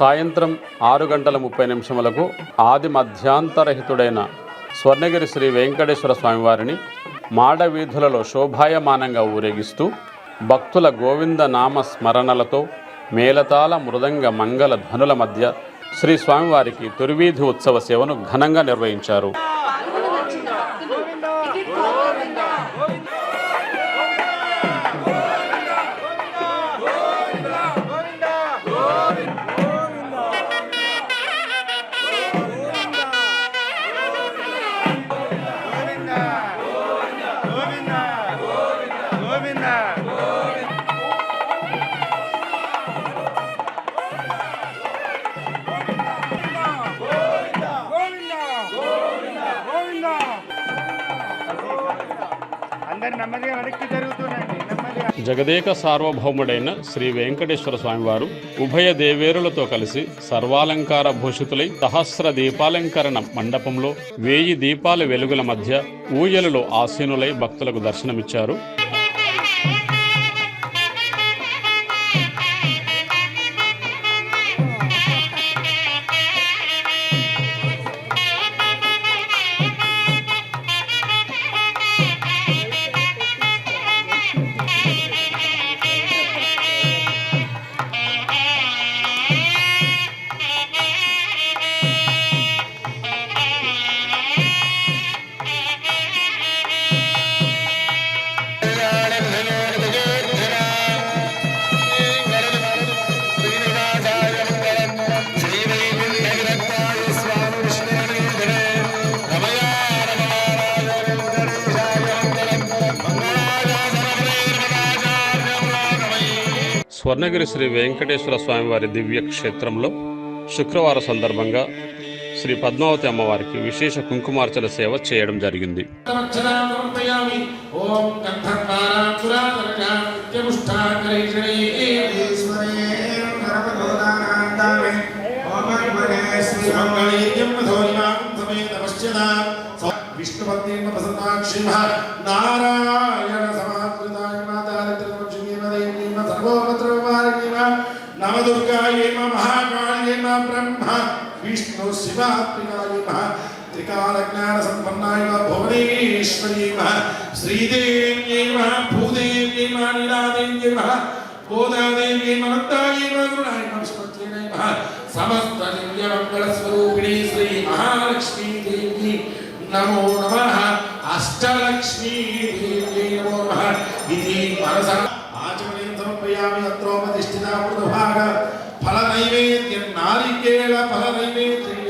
సాయంత్రం 6:30 ఆది మధ్యాంతరహితుడైన స్వర్ణగిరి శ్రీ వెంకటేశ్వర స్వామివారిని మాడవీధులలో శోభాయమానంగా ఊరేగిస్తూ భక్తుల గోవింద నామ స్మరణలతో మేళతాళ మృదంగ మంగళ ధ్వనుల మధ్య శ్రీ స్వామివారికి తొలివీధి ఉత్సవ సేవను ఘనంగా నిర్వహించారు. జగదేక సార్వభౌముడైన శ్రీ వెంకటేశ్వర స్వామివారు ఉభయ దేవేరులతో కలిసి సర్వాలంకార భూషితులై సహస్ర దీపాలంకరణ మండపంలో 1000 దీపాల వెలుగుల మధ్య ఊయలలో ఆసీనులై భక్తులకు దర్శనమిచ్చారు. స్వర్ణగిరి శ్రీ వెంకటేశ్వర స్వామివారి దివ్య క్షేత్రంలో శుక్రవారం సందర్భంగా శ్రీ పద్మావతి అమ్మవారికి విశేష కుంకుమార్చన సేవ చేయడం జరిగింది. నవదుర్గాయే మహాకాళ్యే బ్రహ్మ విష్ణు శివాత్మికాయ త్రికాల జ్ఞాన సంపన్నాయ భువనేశ్వరీ శ్రీదేవ్యై భూదేవ్యై నీలాదేవ్యై గోదాదేవ్యై అనంతాయ గురునాయ విష్ణుత్వై సమస్త దివ్య మంగళ స్వరూపిణి శ్రీ మహాలక్ష్మీ దేవి నమో నమః. అష్టలక్ష్మీ దేవి నమో నమః. ఇది మనస ఆచమనీయం సమర్పయామి. అత్రోపతిష్ఠితా మృదుభాగ ఫల నైవేద్యం నారికేళ ఫల నైవేద్యం